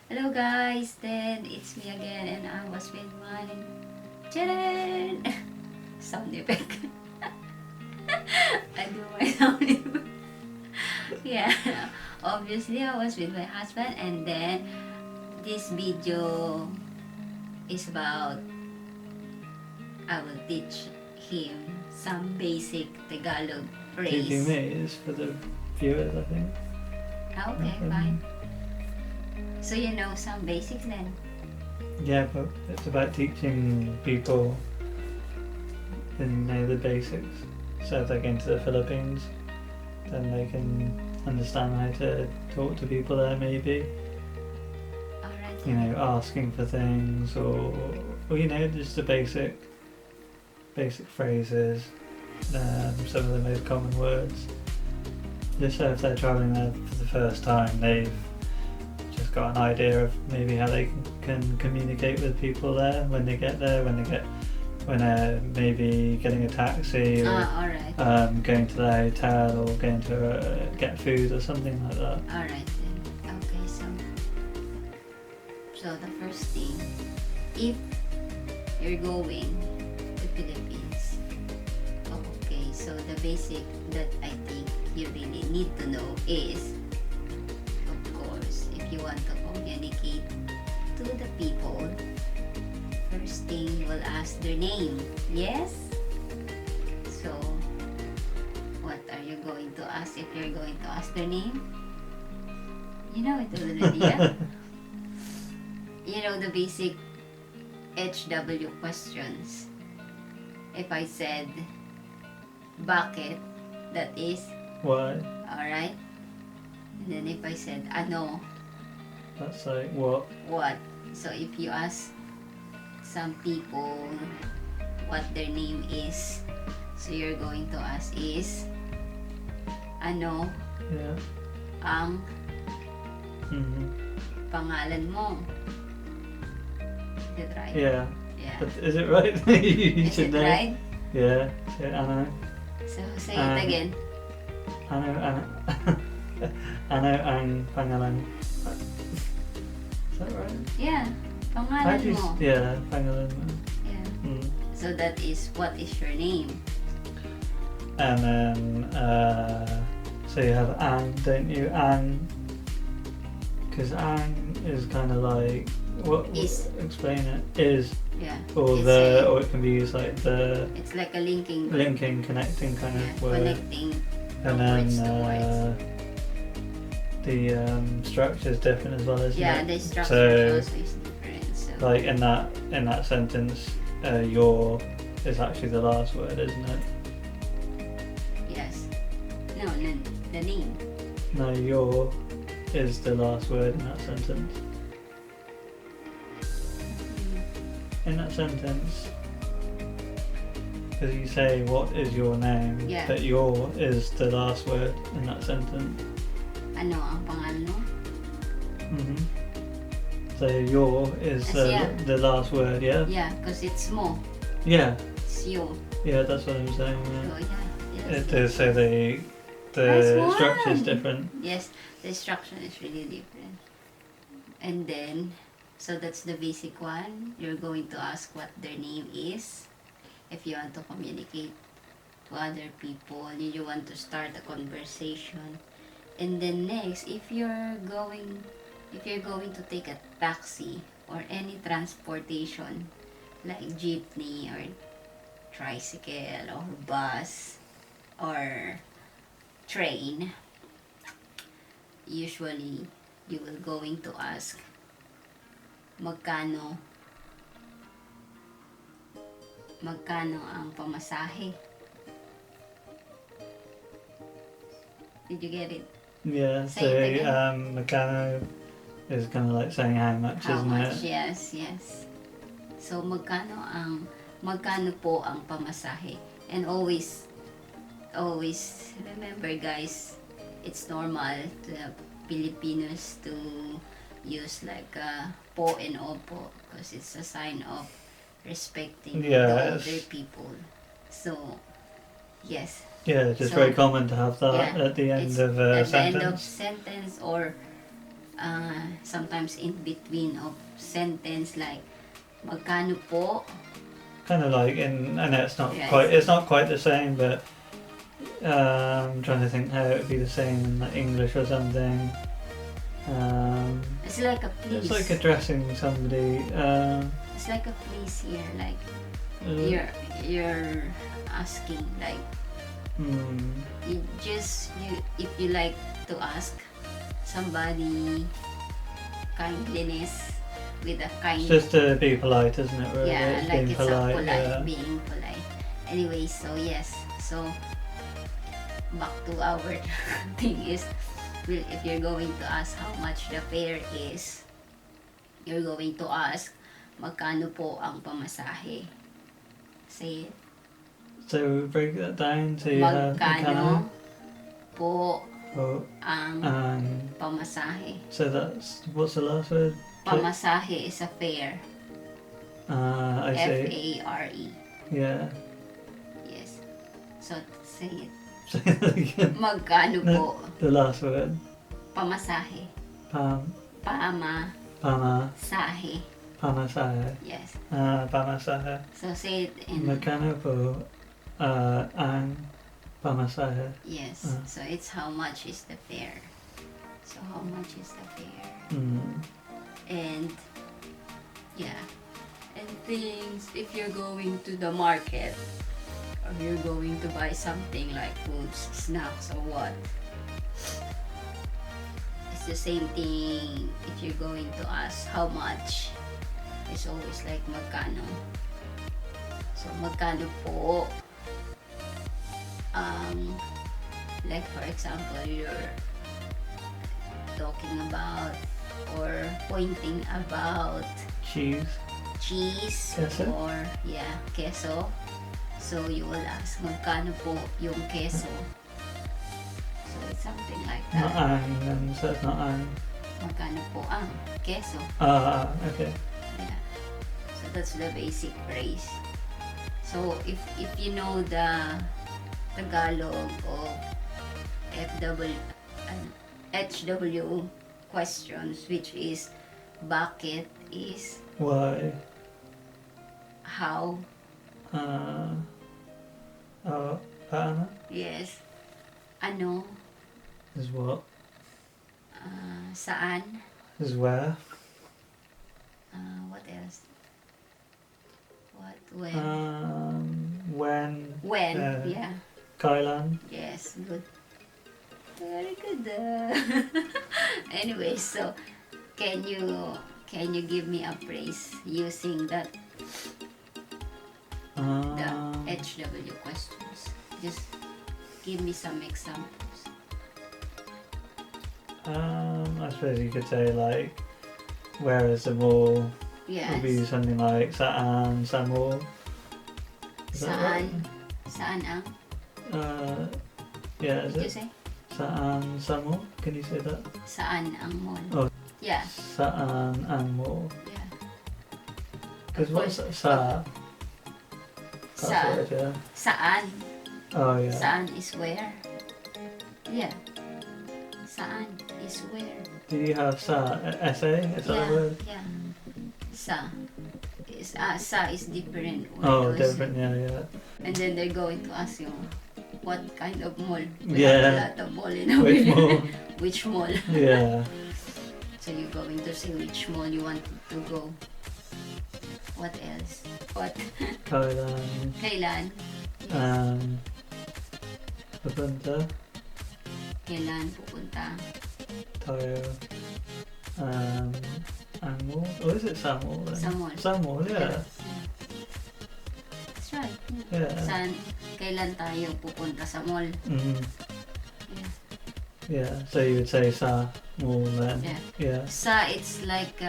Hello guys, then it's me again and I was with my Charan! Sound effect. I do my sound effect. Yeah, obviously I was with my husband and then this video is about I will teach him some basic Tagalog Teaching phrase. me is for the viewers, I think. Okay, fine. So you know some basics then? Yeah, but it's about teaching people to know the basics. So if they go into the Philippines, then they can understand how to talk to people there, maybe. Alright. You know, asking for things or you know, just the basic phrases, some of the most common words. Just so if they're travelling there for the first time, they've just got an idea of maybe how they can communicate with people there when they get there, when they're maybe getting a taxi or Alright. going to the hotel or going to get food or something like that. Alright then. Okay, so the first thing, if you're going to Philippines, okay, so the basic that I think you really need to know is, of course, if you want to communicate to the people, first thing you will ask their name. Yes? So, what are you going to ask if you're going to ask their name? You know it already, yeah? You know the basic HW questions. If I said, bakit, that is, Why? alright? And then if I said, ano, That's like what? what? So if you ask some people what their name is, so you're going to ask is, ano Yeah. ang Mm-hmm. pangalan mo? Is it right? Yeah. Yeah. But is it right? You Is should it know. right? Yeah. So, Anna. So say it again. Anna. Anna ang pangalan. Is that right? Yeah. Pangalan mo. Yeah, pangalan mo. Yeah. Mm. So that is, what is your name? And then, so you have ang, don't you? Ang. Because ang is kind of like, what? Is. Explain it. Is. Yeah. Or It's or it can be used like the. It's like a linking. Connecting kind Yeah, of word. connecting And then words to words. the structure is different as well, isn't Yeah, it? the structure So, also is different. So. like in that sentence, your is actually the last word, isn't it? Yes. No, the name. No, your is the last word in that sentence. In that sentence, because you say what is your name, Yeah. but your is the last word in that sentence. Ano ang pangalan mo? Mm-hmm. So your is Yeah. the last word, yeah? Yeah, because it's mo. Yeah, It's you. yeah, that's what I'm saying. So Yeah. yeah. Yes. It is, so the Nice structure is one. different. Yes, the instruction is really different. And then, so that's the basic one. You're going to ask what their name is. If you want to communicate to other people, you want to start a conversation. And then next, if you're going to take a taxi or any transportation like jeepney or tricycle or bus or train, usually you will going to ask magkano ang pamasahe. Did you get it? Yeah, Say so it again. Meccano is kind of like saying how much, How isn't much? it? Yes. So magkano po ang pamasahe? And always remember guys, it's normal to Filipinos to use like po and opo because it's a sign of respecting the older people. So yes. Yeah, it's just So, very common to have that yeah, at the end it's of a at the end of sentence. sentence or sometimes in between of sentence like magkano po. Kind of like in, I know it's not Yes. quite, it's not quite the same, but I'm trying to think how it would be the same in like English or something. It's like a please. It's like addressing somebody. It's like a please here, like uh, you're asking, like you if you like to ask somebody kindliness with a kind. It's just to be polite, isn't it? Really? Yeah, It's like being it's a polite, yeah. being polite. Anyway, so yes, so back to our thing is, if you're going to ask how much the fare is, you're going to ask, magkano po ang pamasahe? Say it. So break that down. So you have Magkano po oh, ang and pamasahe? so that's what's the last word? Pamasahe is a fare. I see. F-A-R-E. Yeah. Yes. So say it. Say that again. Magkano po? The last word. Pamasahe. Pamasahe. Pamasahe. Yes. Pamasahe. So say it in. Magkano po ang pamasahe? Yes. So it's how much is the fare. So how much is the fare? And yeah. And things, if you're going to the market or you're going to buy something like foods, snacks or what, it's the same thing. If you're going to ask how much, it's always like magkano. So magkano po, like for example, you're talking about or pointing about Cheese. Queso? or queso. So you will ask, magkano po yung queso? So it's something like Not that. ang, then so it's not ang. Magkano po ang queso? Okay. Yeah. So that's the basic phrase. So if you know the Tagalog of HW questions, which is bakit is Why? how. Paano? Yes. Ano? Is what? Saan? Is where? What else? What? When? When? When? Yeah. Kailan? Yes. Good. Very good. Anyway, so can you give me a phrase using that the HW questions? Just give me some examples. I suppose you could say like, where is the mall? Yes. Would be something like saan sa mall. Is that right? Saan ang? Yeah, is Did you it? say? Saan sa mall? Can you say that? Saan ang mall? Oh. Yeah. Saan ang mall? Yeah. Because what's sa? That's Sa. word, yeah. Saan? Oh yeah. Saan is where? Yeah. Saan is where? Do you have sa? SA? Is that a word? Yeah. Sa is different word Oh, also. different. Yeah. And then they're going to ask you what kind of mall. We Yeah. have a lot of mall in our Which mall? Which mall? Yeah. So you're going to say which mall you want to go. What else? What? Kailan. Kailan? Pupunta Kailan pupunta? tayo. Ang mall? Or is it sa mall then? Sa mall. Sa mall, yeah. That's right. Yeah. Kailan tayo pupunta sa mall? Mm. Yeah. Yeah. So you would say sa mall then. Yeah. Yeah. Sa it's like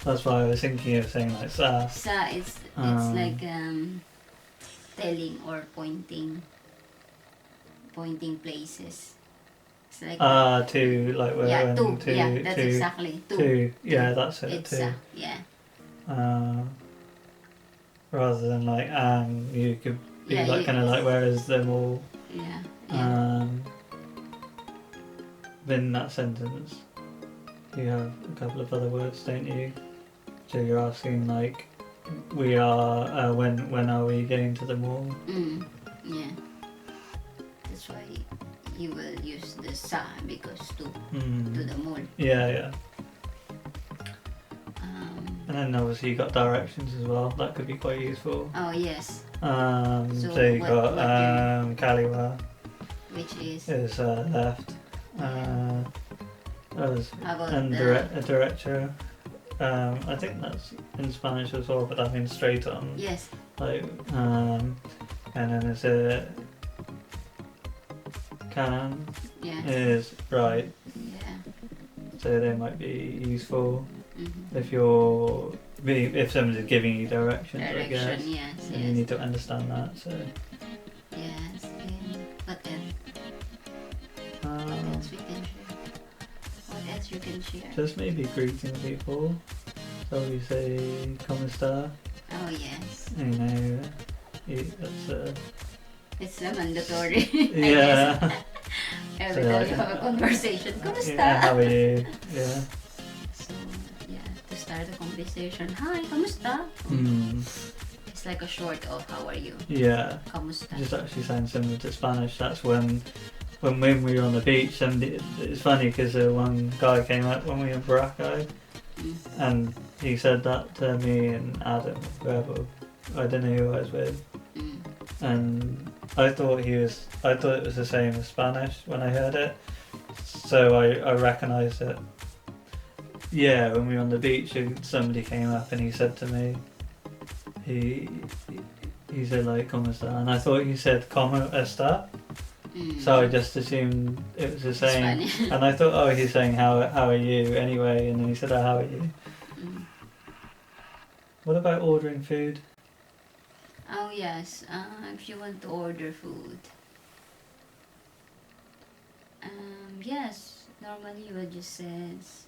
That's why I was thinking of saying like sa. sa it's like telling or pointing places. It's like To like where yeah, when to yeah, that's exactly to yeah, that's it. It's To. yeah. Rather than like you could be Yeah, like kind of like where is the mall? Yeah. In that sentence. you have a couple of other words, don't you? So you're asking like, we are, when are we going to the mall? Yeah. That's why you will use the sa because to the mall. Yeah. And then obviously you got directions as well. That could be quite useful. Oh yes. So you got Kaliwa, which is left. how about And the a director. I think that's in Spanish as well, but that means straight on. yes. Like, and then there's a kanan is right. Yeah. So they might be useful Mm-hmm. if somebody's giving you directions, I guess. Direction, yes, And you need to understand that. So. Yes. And what else we can share? What else you can share? Just maybe greeting people. So we say "Cómo está?" Oh yes. You know, that's It's a mandatory. yeah. Every So, time you have a conversation, kumusta? Yeah, how are you? Yeah. So yeah, to start a conversation, hi, kamusta? It's like a short of how are you? Yeah. Kamusta? Just actually sounds similar to Spanish. That's when we were on the beach, and it's funny because one guy came up when we were in Boracay, and he said that to me and Adam, whoever, I don't know who I was with, and I thought it was the same as Spanish when I heard it, so I recognised it. Yeah, when we were on the beach, somebody came up and he said to me, he said like "Cómo está?" and I thought he said "Cómo está?" So I just assumed it was the same, and I thought, oh, he's saying how are you anyway, and then he said, oh, how are you? What about ordering food? Oh yes, if you want to order food, yes, normally you would just says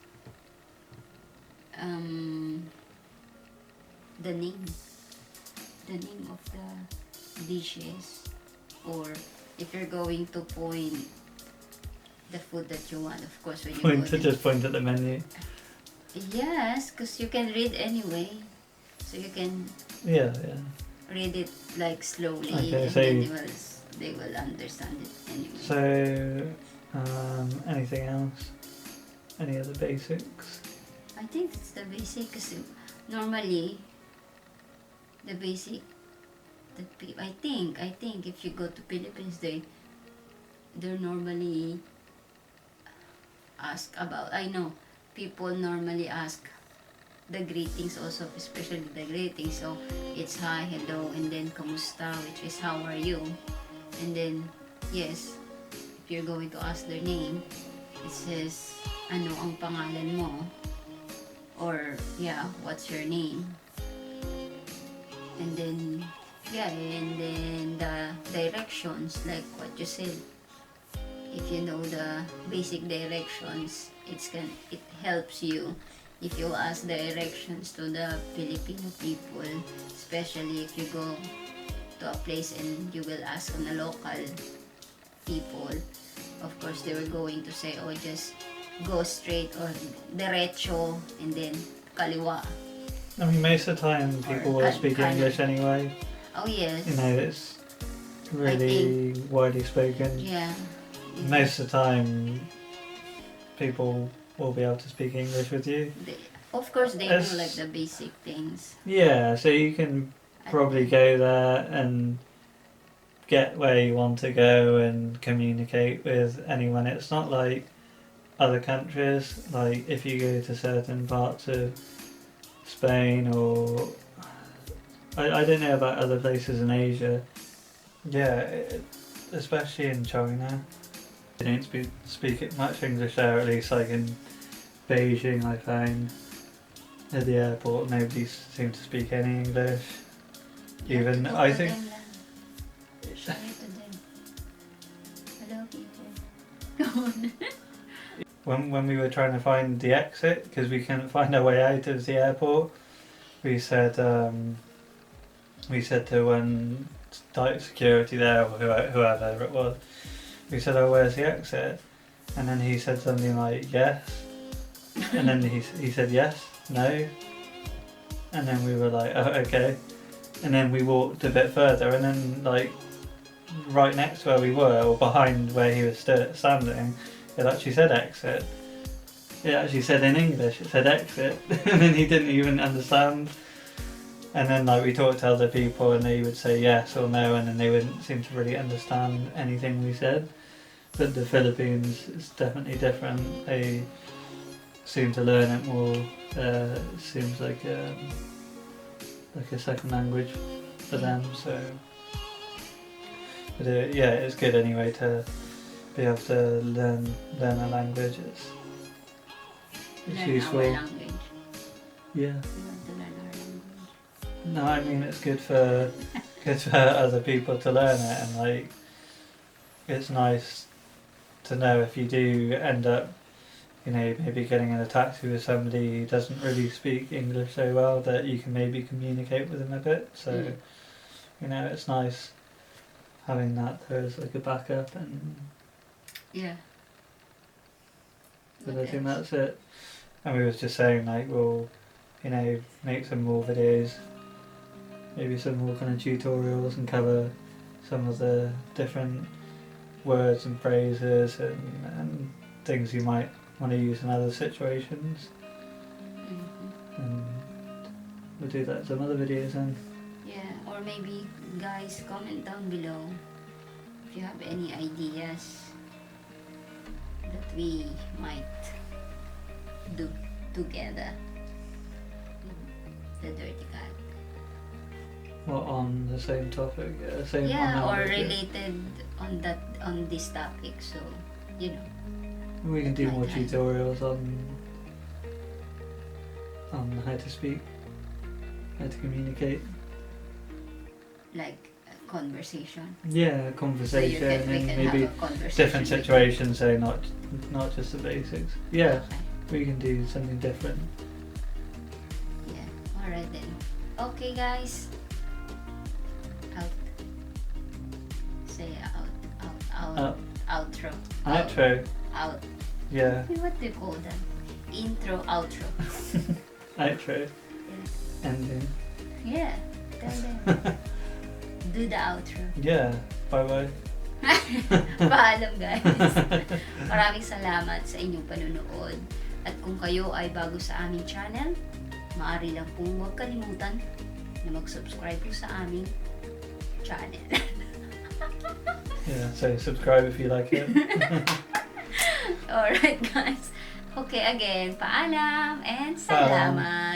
the name of the dishes, or if you're going to point the food that you want, of course, when you Just point at the menu. Yes, because you can read anyway, so you can read it like slowly, okay, and so then they will understand it anyway. So, anything else? Any other basics? I think it's the basic, because normally the basic I think if you go to Philippines, they're normally ask about, I know people normally ask the greetings also, especially the greetings. So it's hi, hello, and then kamusta, which is how are you, and then yes, if you're going to ask their name, it says ano ang pangalan mo, or what's your name, and then the directions, like what you said. If you know the basic directions, it helps you if you ask directions to the Filipino people, especially if you go to a place and you will ask on the local people. Of course, they were going to say, oh, just go straight, or derecho, and then kaliwa. I mean, most of the time people will speak English anyway. Oh yes. You know, it's really widely spoken. Yeah. Most of the time people will be able to speak English with you. Of course, they know like the basic things. Yeah, so you can probably go there and get where you want to go and communicate with anyone. It's not like other countries, like if you go to certain parts of Spain, or I don't know about other places in Asia. Yeah, especially in China. They don't speak much English there, at least like in Beijing I found. At the airport nobody seemed to speak any English. Even I think... Show it to them. Hello people. Go on. When we were trying to find the exit, because we couldn't find our way out of the airport, we said to one security there, or whoever it was, we said, oh, where's the exit? And then he said something like, yes. And then he said yes, no, and then we were like, oh, okay. And then we walked a bit further, and then like right next to where we were, or behind where he was standing, it actually said exit. It actually said in English, it said exit, and then he didn't even understand. And then like we talked to other people, and they would say yes or no, and then they wouldn't seem to really understand anything we said. But the Philippines is definitely different. They seem to learn it more. It seems like a second language for them. So, but yeah, it's good anyway to be able to learn a language. It's Learn useful. our language. Yeah. We want to learn our language. No, I mean it's good for other people to learn it, and like it's nice to know if you do end up, you know, maybe getting in a taxi with somebody who doesn't really speak English so well, that you can maybe communicate with them a bit. So, you know, it's nice having that there as like a backup. And Yeah. but I think that's it. And we was just saying like, we'll, you know, make some more videos, maybe some more kind of tutorials, and cover some of the different words and phrases and things you might want to use in other situations. And we'll do that in some other videos then. Yeah, or maybe guys, comment down below if you have any ideas that we might do together. The dirty cat. Well, on the same topic, same Yeah, on or language. related on this topic. So, you know. We can do more Like that. tutorials on how to speak, how to communicate. Like a conversation. Yeah, So conversation, we and can maybe have a conversation different with- situations, so not just the basics. Yeah, Okay. we can do something different. Yeah. Alright then. Okay, guys. Out. Say out. Outro. Outro. Out. Yeah, What do you call them? Intro, outro. outro. Ending. Yeah. Tell them. Do the outro. Yeah, bye bye. Paalam guys. Maraming salamat sa inyong panunood. At kung kayo ay bago sa aming channel, maaari lang pong huwag kalimutan na mag-subscribe po sa aming channel. Yeah, so subscribe if you like it. Alright guys. Okay, again, paalam and Paalam. salamat.